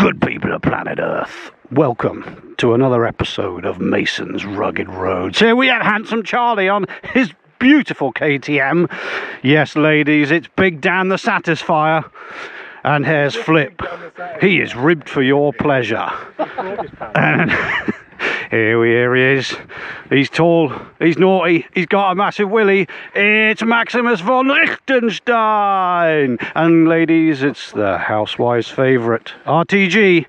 Good people of planet Earth, welcome to another episode of Mason's Rugged Roads. Here we have handsome Charlie on his beautiful KTM. Yes, ladies, it's Big Dan the Satisfier. And here's Flip. He is ribbed for your pleasure. And here he is. He's tall, he's naughty, he's got a massive willy. It's Maximus von Liechtenstein. And ladies, it's the housewife's favourite, RTG.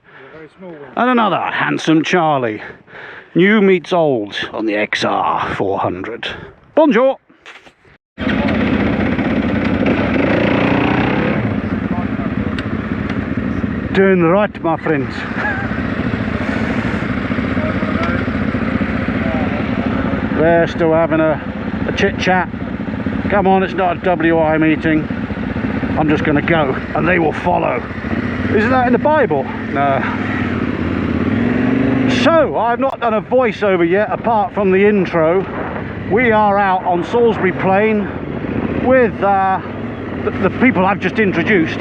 And another handsome Charlie. New meets old on the XR 400. Bonjour. Doing right, my friends. They're still having a chit chat. Come on, it's not a WI meeting. I'm just going to go and they will follow. Isn't that in the Bible? No. So, I've not done a voiceover yet apart from the intro. We are out on Salisbury Plain with the people I've just introduced.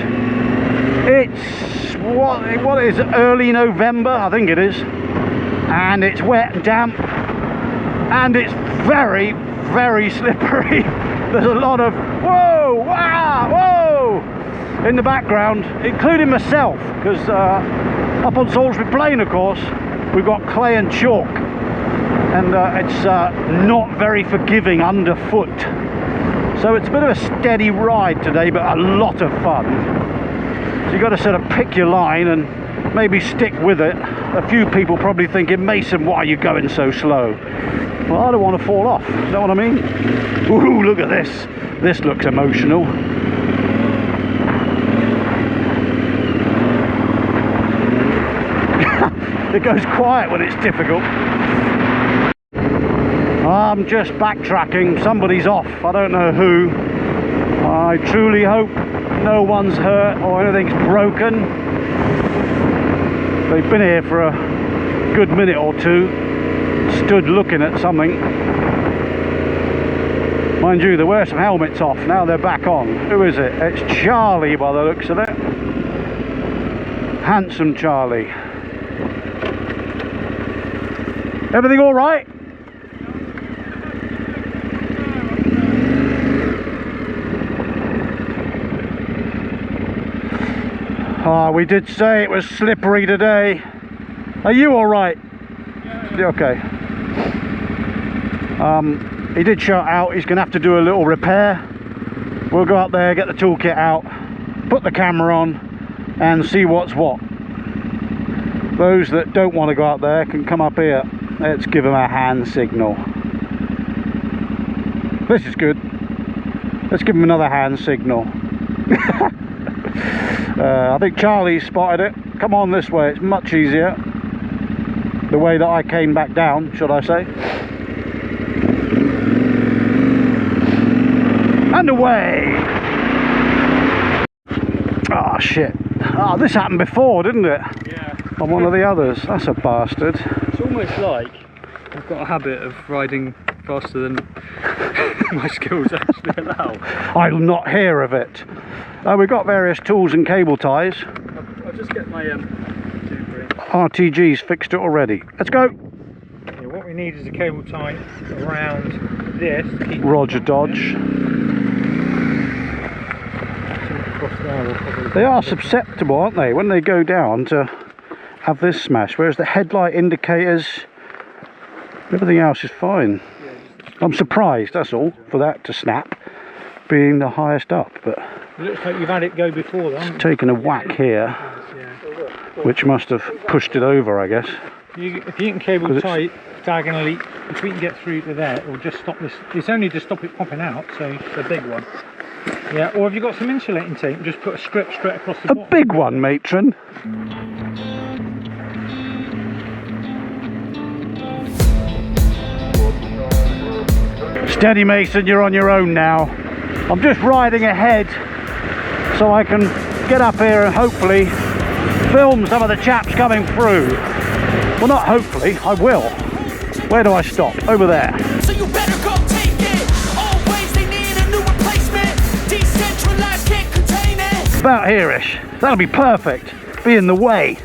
It's what is it, early November, I think it is, and it's wet and damp, and it's very, very slippery. There's a lot of whoa, wow, whoa in the background, including myself, because up on Salisbury Plain, of course, we've got clay and chalk, and it's not very forgiving underfoot. So it's a bit of a steady ride today, but a lot of fun. So you've got to sort of pick your line and maybe stick with it. A few people probably thinking, Mason, why are you going so slow? Well, I don't want to fall off, you know what I mean? Ooh, look at this. This looks emotional. It goes quiet when it's difficult. I'm just backtracking. Somebody's off. I don't know who. I truly hope no one's hurt or anything's broken. They've been here for a good minute or two, stood looking at something. Mind you, they wear some helmets off, now they're back on. Who is it? It's Charlie by the looks of it. Handsome Charlie. Everything all right? We did say it was slippery today. Are you all right? Yeah. Okay. He did shout out he's going to have to do a little repair. We'll go up there, get the toolkit out, put the camera on and see what's what. Those that don't want to go up there can come up here. Let's give them a hand signal. This is good. Let's give them another hand signal. I think Charlie spotted it. Come on this way, it's much easier. The way that I came back down, should I say. And away! Oh shit. Oh, this happened before, didn't it? Yeah. On one of the others. That's a bastard. It's almost like I've got a habit of riding faster than my skills actually allow. I'll not hear of it. We've got various tools and cable ties. I'll just get my RTG's fixed it already. Let's go. Yeah, what we need is a cable tie around this. To keep Roger Dodge. They are susceptible, aren't they, when they go down to have this smash, whereas the headlight indicators, everything else is fine. I'm surprised, that's all, for that to snap, being the highest up, but it looks like you've had it go before though. It's taken a whack here, which must have pushed it over, I guess. If you can cable tie diagonally, if we can get through to there, it will just stop this. It's only to stop it popping out, so it's a big one. Yeah, or have you got some insulating tape, just put a strip straight across the bottom. A big one, matron. Steady, Mason, you're on your own now. I'm just riding ahead so I can get up here and hopefully film some of the chaps coming through. Well, not hopefully, I will. Where do I stop? Over there. So you better go take it. Always they need a new replacement. Decentralized can't contain it. About here-ish. That'll be perfect. Be in the way.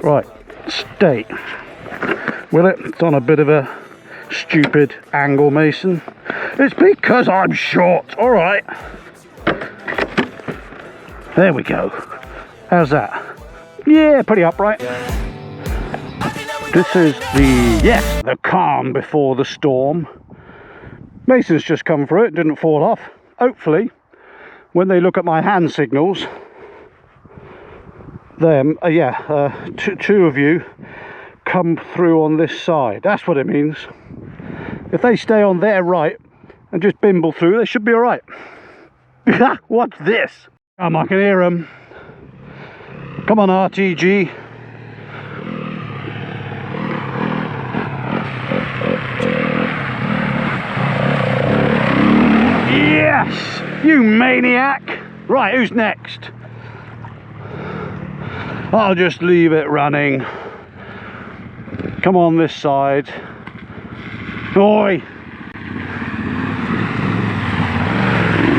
Right, stay. Will it? It's on a bit of a stupid angle, Mason. It's because I'm short. All right. There we go. How's that? Yeah, pretty upright. This is the calm before the storm. Mason's just come through it, didn't fall off. Hopefully, when they look at my hand signals, two of you come through on this side. That's what it means. If they stay on their right and just bimble through, they should be all right. What's this? I can hear them. Come on, RTG. Yes, you maniac. Right, who's next? I'll just leave it running. Come on this side. Oi.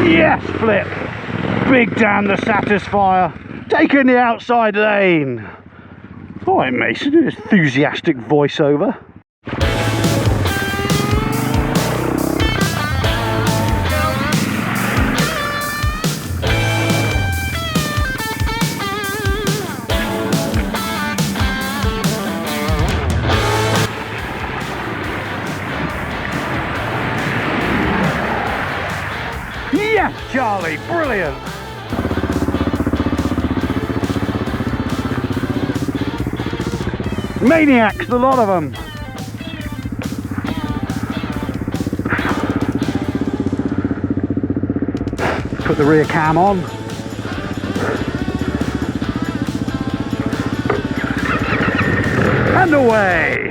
Yes, flip. Big damn the Satisfier. Taking the outside lane. Alright, Mason, enthusiastic voiceover. Yes, Charlie, brilliant. Maniacs, a lot of them. Put the rear cam on. And away.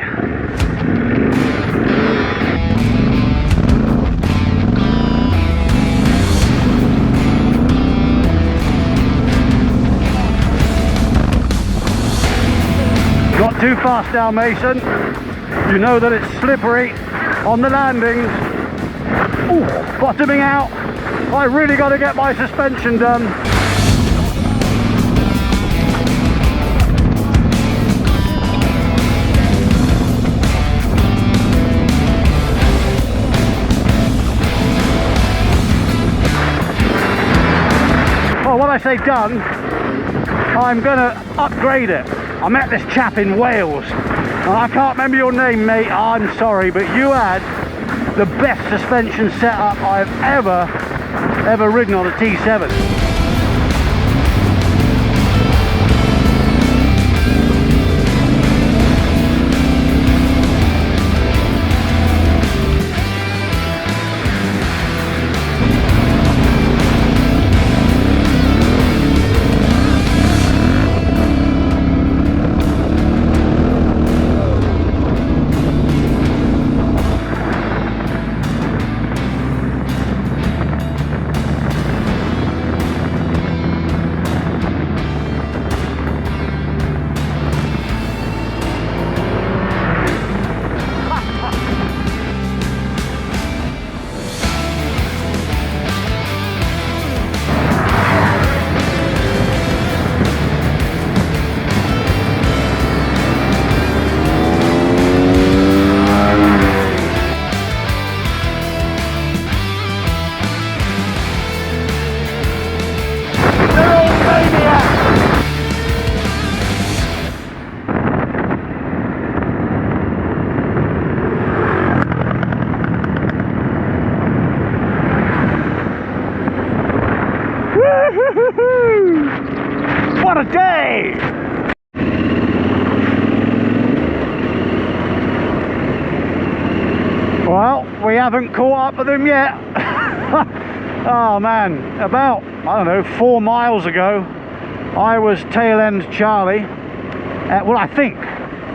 Not too fast now, Mason. You know that it's slippery on the landings. Ooh, bottoming out. I really got to get my suspension done. Well, when I say done, I'm going to upgrade it. I met this chap in Wales, and I can't remember your name, mate. I'm sorry, but you had the best suspension setup I've ever ridden on a T7. What a day! Well, we haven't caught up with him yet. Oh man, about, I don't know, 4 miles ago, I was tail end Charlie. Well, I think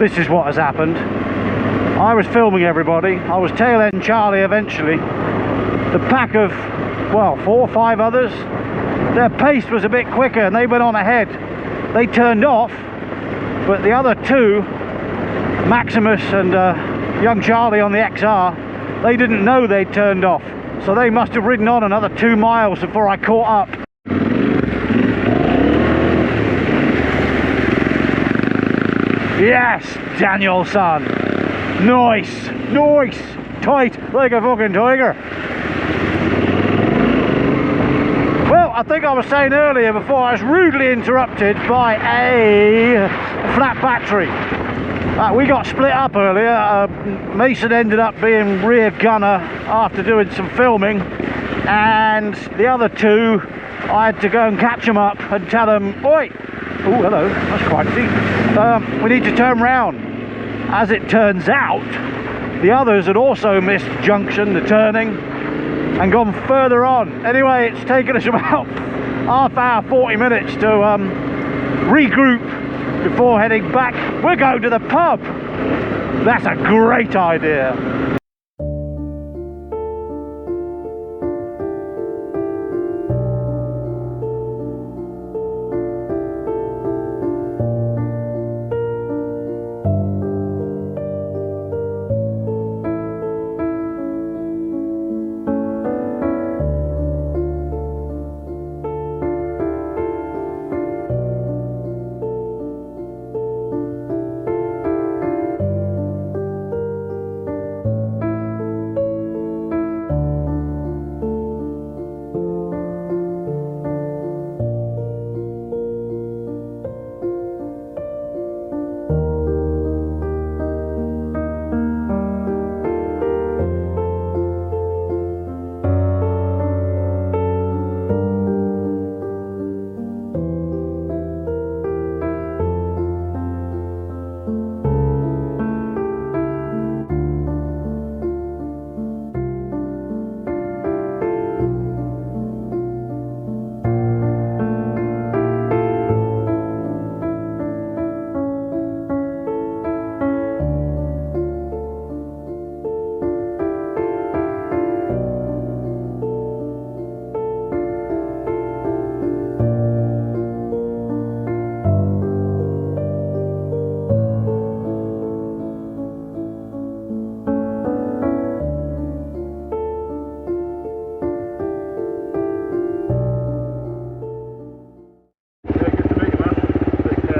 this is what has happened. I was filming everybody. I was tail end Charlie eventually. The pack of, well, 4 or 5 others, their pace was a bit quicker and they went on ahead. They turned off, but the other 2, Maximus and young Charlie on the XR, they didn't know they'd turned off. So they must have ridden on another 2 miles before I caught up. Yes, Daniel, son. Nice, nice. Tight like a fucking tiger. Well, I think I was saying earlier before I was rudely interrupted by a flat battery. We got split up earlier. Mason ended up being rear gunner after doing some filming, and the other two, I had to go and catch them up and tell them, oi, oh hello, that's quite deep, we need to turn round. As it turns out, the others had also missed junction, the turning, and gone further on. Anyway, it's taken us about half hour, 40 minutes to regroup before heading back. We're going to the pub. That's a great idea.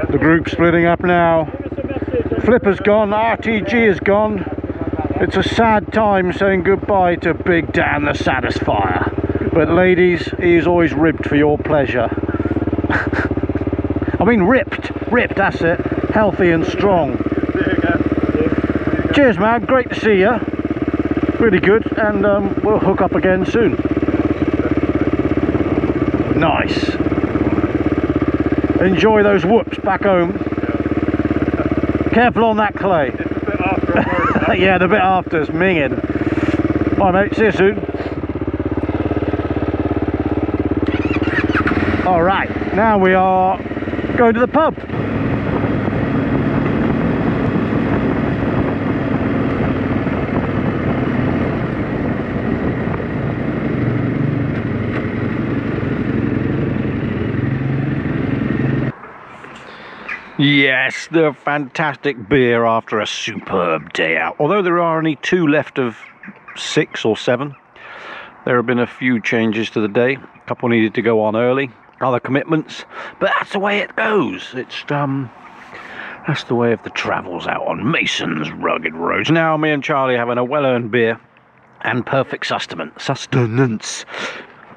The group's splitting up now. Flipper's gone, RTG is gone. It's a sad time saying goodbye to Big Dan the Satisfier. But ladies, he is always ribbed for your pleasure. I mean ripped, that's it. Healthy and strong. Cheers man, great to see you. Really good, and we'll hook up again soon. Nice. Enjoy those whoops back home. Careful on that clay. It's a bit after. Yeah, the bit after is minging. Bye mate, see you soon. Alright, now we are going to the pub. Yes, the fantastic beer after a superb day out. Although there are only 2 left of 6 or 7, there have been a few changes to the day. A couple needed to go on early, other commitments, but that's the way it goes. It's that's the way of the travels out on Mason's rugged roads. Now me and Charlie having a well-earned beer and perfect sustenance.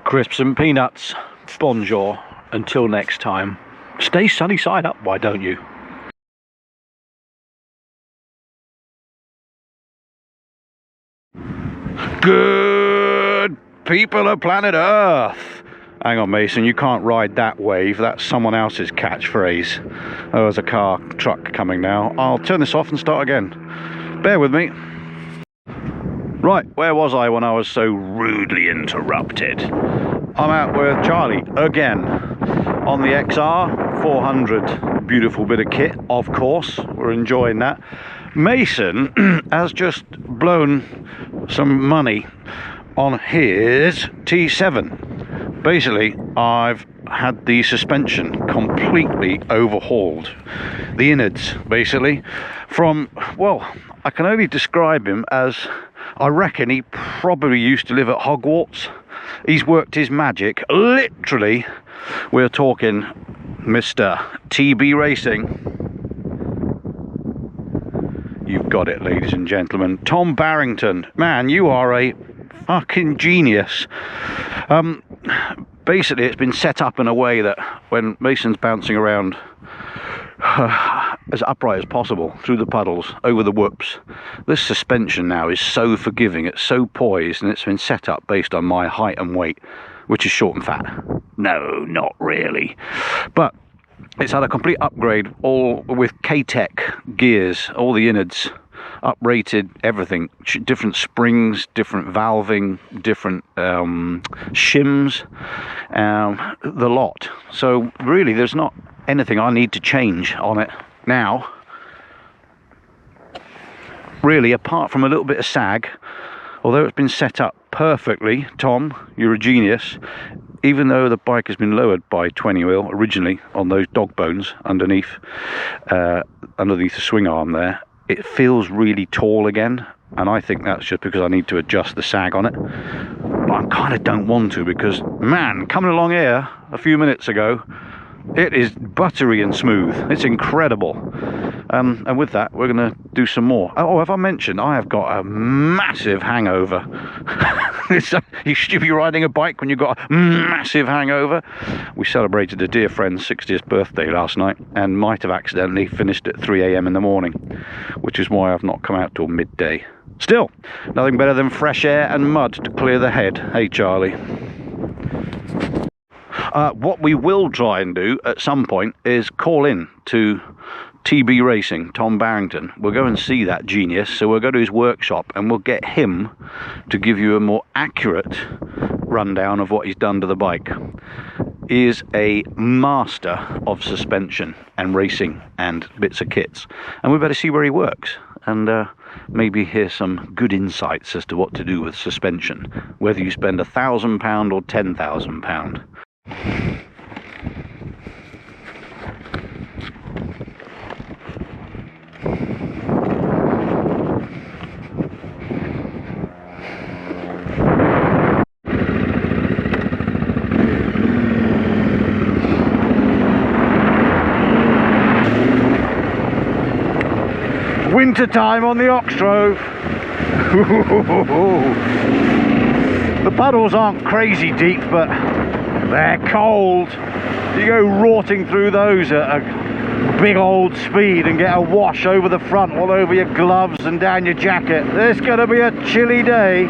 Crisps and peanuts. Bonjour. Until next time. Stay sunny side up, why don't you? Good people of planet Earth. Hang on, Mason, you can't ride that wave. That's someone else's catchphrase. Oh, there's a truck coming now. I'll turn this off and start again. Bear with me. Right, where was I when I was so rudely interrupted? I'm out with Charlie again on the XR 400. Beautiful bit of kit, of course. We're enjoying that. Mason has just blown some money on his T7. Basically, I've had the suspension completely overhauled. The innards, basically. From, well, I can only describe him as, I reckon he probably used to live at Hogwarts. He's worked his magic. Literally, we're talking Mr. TB Racing. you've got it, ladies and gentlemen. Tom Barrington, man, you are a fucking genius. Basically, it's been set up in a way that when Mason's bouncing around as upright as possible through the puddles, over the whoops, this suspension now is so forgiving, it's so poised, and it's been set up based on my height and weight, which is short and fat. No, not really. But it's had a complete upgrade, all with K-Tech gears, all the innards uprated, everything, different springs, different valving, different shims, the lot. So really there's not anything I need to change on it now, really, apart from a little bit of sag. Although it's been set up perfectly, Tom, you're a genius. Even though the bike has been lowered by 20 mil originally on those dog bones underneath the swing arm there, it feels really tall again, and I think that's just because I need to adjust the sag on it. But I kind of don't want to, because man, coming along here a few minutes ago, it is buttery and smooth. It's incredible. And with that, we're going to do some more. Oh, have I mentioned I have got a massive hangover? You should be riding a bike when you've got a massive hangover. We celebrated a dear friend's 60th birthday last night and might have accidentally finished at 3 AM in the morning, which is why I've not come out till midday. Still, nothing better than fresh air and mud to clear the head. Hey, Charlie. What we will try and do at some point is call in to TB Racing, Tom Barrington. We'll go and see that genius, so we'll go to his workshop and we'll get him to give you a more accurate rundown of what he's done to the bike. He is a master of suspension and racing and bits of kits, and we better see where he works and maybe hear some good insights as to what to do with suspension, whether you spend £1,000 or £10,000. Winter time on the Oxtrove. The puddles aren't crazy deep, but they're cold. You go rorting through those at a big old speed and get a wash over the front, all over your gloves and down your jacket. It's going to be a chilly day.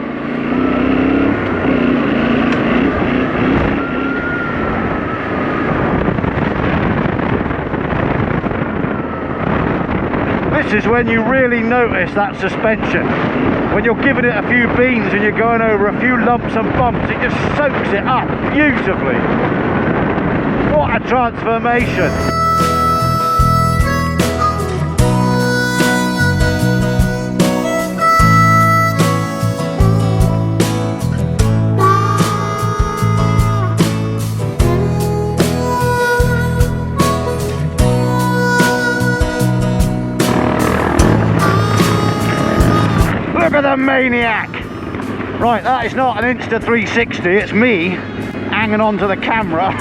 This is when you really notice that suspension. When you're giving it a few beans and you're going over a few lumps and bumps, it just soaks it up beautifully. What a transformation. Look at the maniac! Right, that is not an Insta 360, it's me hanging on to the camera.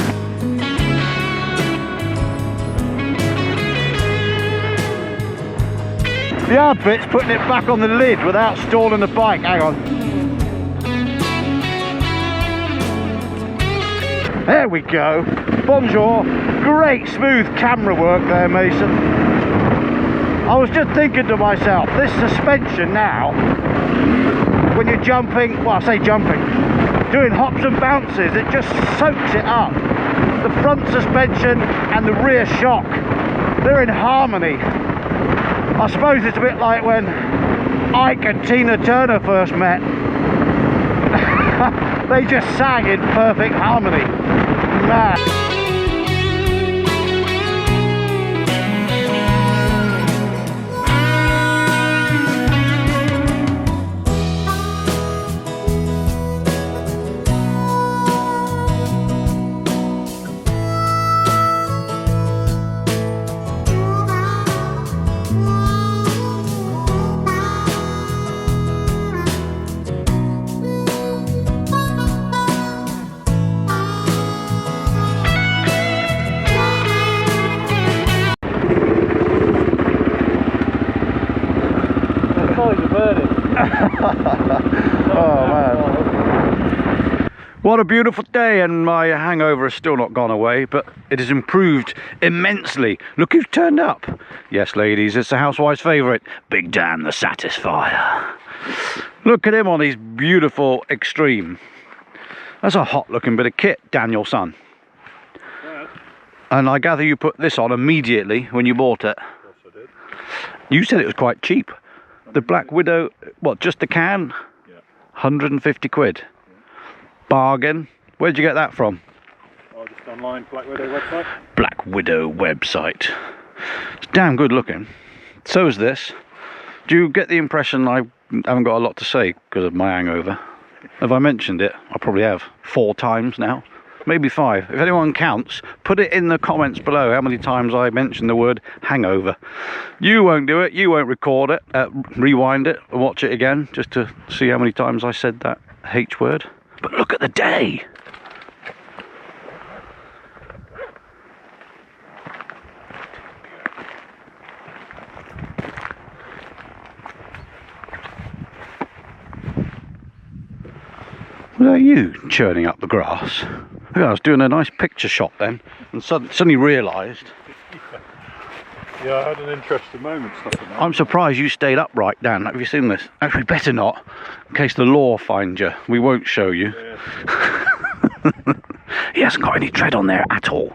The hard bit's putting it back on the lid without stalling the bike. Hang on. There we go. Bonjour. Great smooth camera work there, Mason. I was just thinking to myself, this suspension now, when you're jumping, well, I say jumping, doing hops and bounces, it just soaks it up. The front suspension and the rear shock, they're in harmony. I suppose it's a bit like when Ike and Tina Turner first met. They just sang in perfect harmony. Man. What a beautiful day, and my hangover has still not gone away, but it has improved immensely. Look who's turned up. Yes, ladies, it's the housewife's favourite, Big Dan the Satisfier. Look at him on his beautiful Extreme. That's a hot looking bit of kit, Daniel son. Yeah. And I gather you put this on immediately when you bought it. Yes, I did. You said it was quite cheap. The Black Widow, what, just the can? Yeah. 150 quid. Bargain. Where'd you get that from? Oh, just online, Black Widow website. Black Widow website. It's damn good looking. So is this. Do you get the impression I haven't got a lot to say because of my hangover? Have I mentioned it? I probably have 4 times now. Maybe 5. If anyone counts, put it in the comments below how many times I mentioned the word hangover. You won't do it. You won't record it, rewind it, and watch it again just to see how many times I said that H word. But look at the day. Was that you churning up the grass? I was doing a nice picture shot then, and suddenly realised. Yeah, I had an interesting moment stopping that. I'm surprised you stayed upright, Dan. Have you seen this? Actually, better not, in case the law finds you. We won't show you. Yeah. He hasn't got any tread on there at all.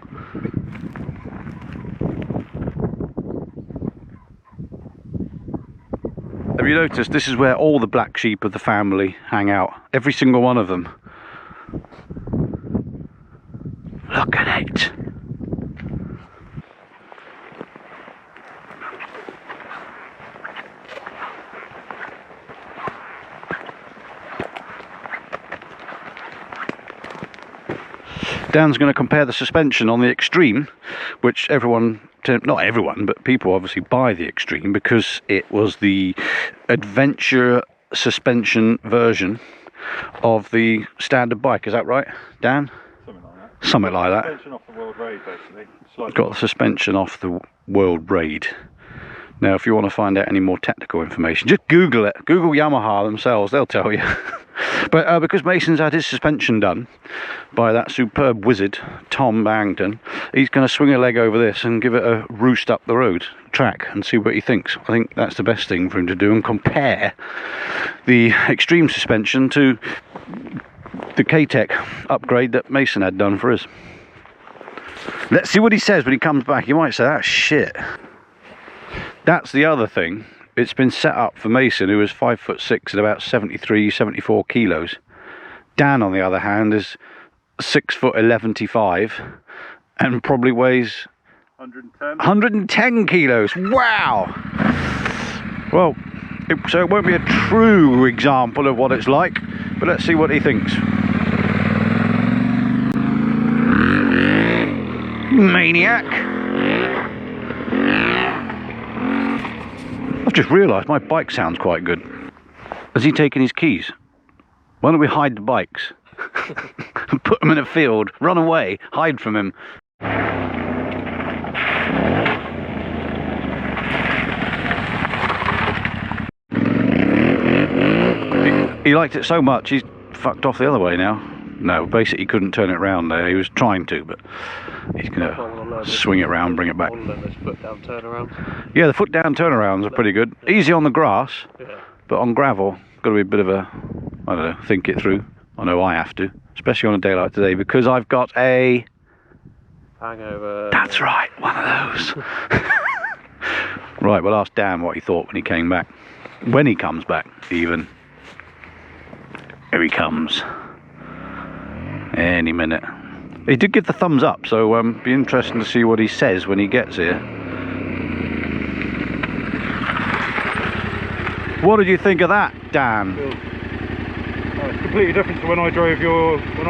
Have you noticed this is where all the black sheep of the family hang out? Every single one of them. Look at it. Dan's going to compare the suspension on the Extreme, which everyone, not everyone, but people obviously buy the Extreme because it was the adventure suspension version of the standard bike. Is that right, Dan? Something like that. Something like that. Suspension off the World Raid, basically. Slightly Got the suspension off the World Raid. Now, if you want to find out any more technical information, just Google it. Google Yamaha themselves, they'll tell you. But because Mason's had his suspension done by that superb wizard, Tom Barrington, he's going to swing a leg over this and give it a roost up the road track and see what he thinks. I think that's the best thing for him to do, and compare the Extreme suspension to the K-Tech upgrade that Mason had done for us. Let's see what he says when he comes back. He might say, that's shit. That's the other thing. It's been set up for Mason, who is 5'6" and about 73, 74 kilos. Dan, on the other hand, is 6'11" and probably weighs 110 kilos. Wow! Well, so it won't be a true example of what it's like, but let's see what he thinks. Maniac! I've just realised my bike sounds quite good. Has he taken his keys? Why don't we hide the bikes? And put them in a field, run away, hide from him. He liked it so much, he's fucked off the other way now. No, basically he couldn't turn it around there. He was trying to, but he's going to swing it around, bring it back. Foot down turnaround. Yeah, the foot down turnarounds are pretty good. Easy on the grass, Yeah. but on gravel, got to be a bit of a, I don't know, think it through. I know I have to, especially on a day like today, because I've got a... Hangover. That's right, one of those. Right, we'll ask Dan what he thought when he came back. When he comes back, even. Here he comes. Any minute. He did give the thumbs up, so be interesting to see what he says when he gets here. What did you think of that, Dan? Oh, it's completely different to when I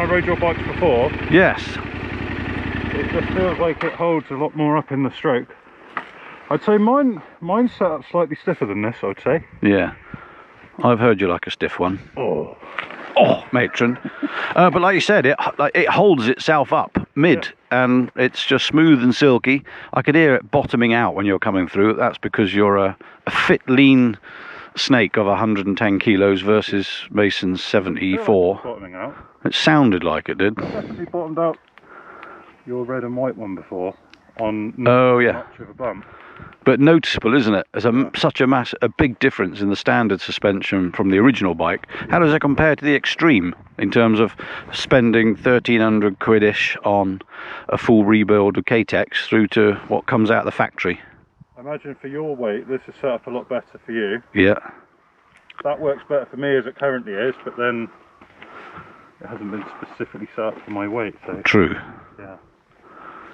rode your bikes before. Yes. It just feels like it holds a lot more up in the stroke. I'd say mine's set up slightly stiffer than this, I'd say. Yeah. I've heard you like a stiff one. Oh. Oh, matron. But like you said, it holds itself up mid, yeah. And it's just smooth and silky. I could hear it bottoming out when you're coming through. That's because you're a fit, lean snake of 110 kilos versus Mason's 74. Bottoming out. It sounded like it did. Definitely bottomed out your red and white one before on Oh yeah, much of a bump. but noticeable, isn't it? There's such a big difference in the standard suspension from the original bike. How does it compare to the Extreme in terms of spending 1,300 quid-ish on a full rebuild of K-Tex through to what comes out of the factory? I imagine for your weight this is set up a lot better for you. Yeah. That works better for me as it currently is, but then it hasn't been specifically set up for my weight, so True. yeah.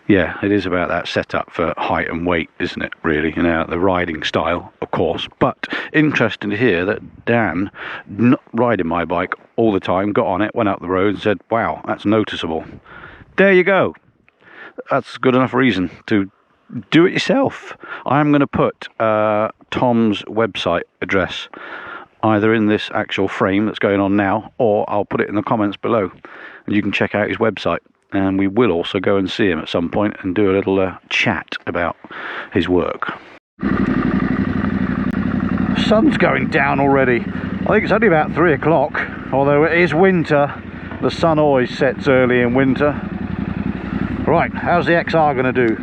Yeah, it is about that setup for height and weight, isn't it, really? You know, the riding style, of course. But interesting to hear that Dan, not riding my bike all the time, got on it, went up the road and said, wow, that's noticeable. There you go. That's good enough reason to do it yourself. I'm going to put Tom's website address either in this actual frame that's going on now, or I'll put it in the comments below, and you can check out his website. And we will also go and see him at some point and do a little chat about his work. Sun's going down already. I think it's only about 3 o'clock, although it is winter. The sun always sets early in winter. Right, how's the XR going to do?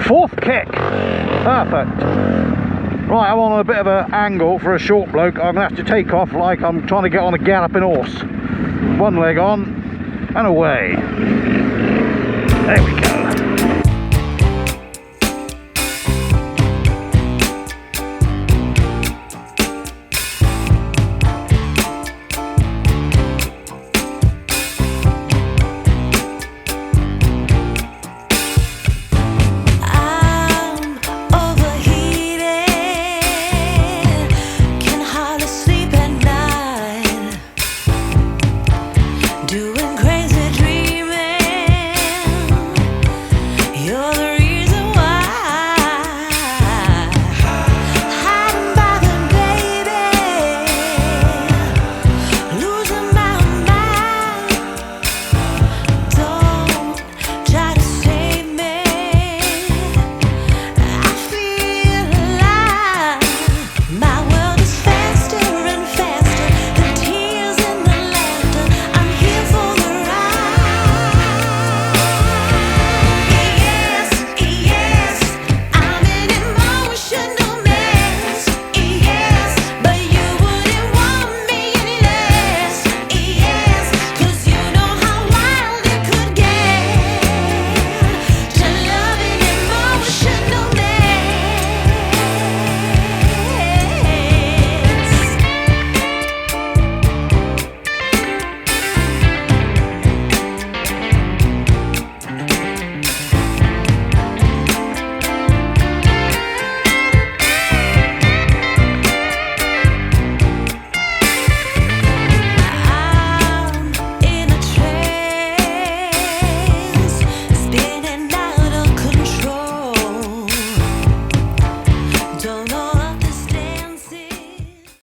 4th kick. Perfect. Right, I'm on a bit of an angle for a short bloke. I'm going to have to take off like I'm trying to get on a galloping horse. One leg on and away.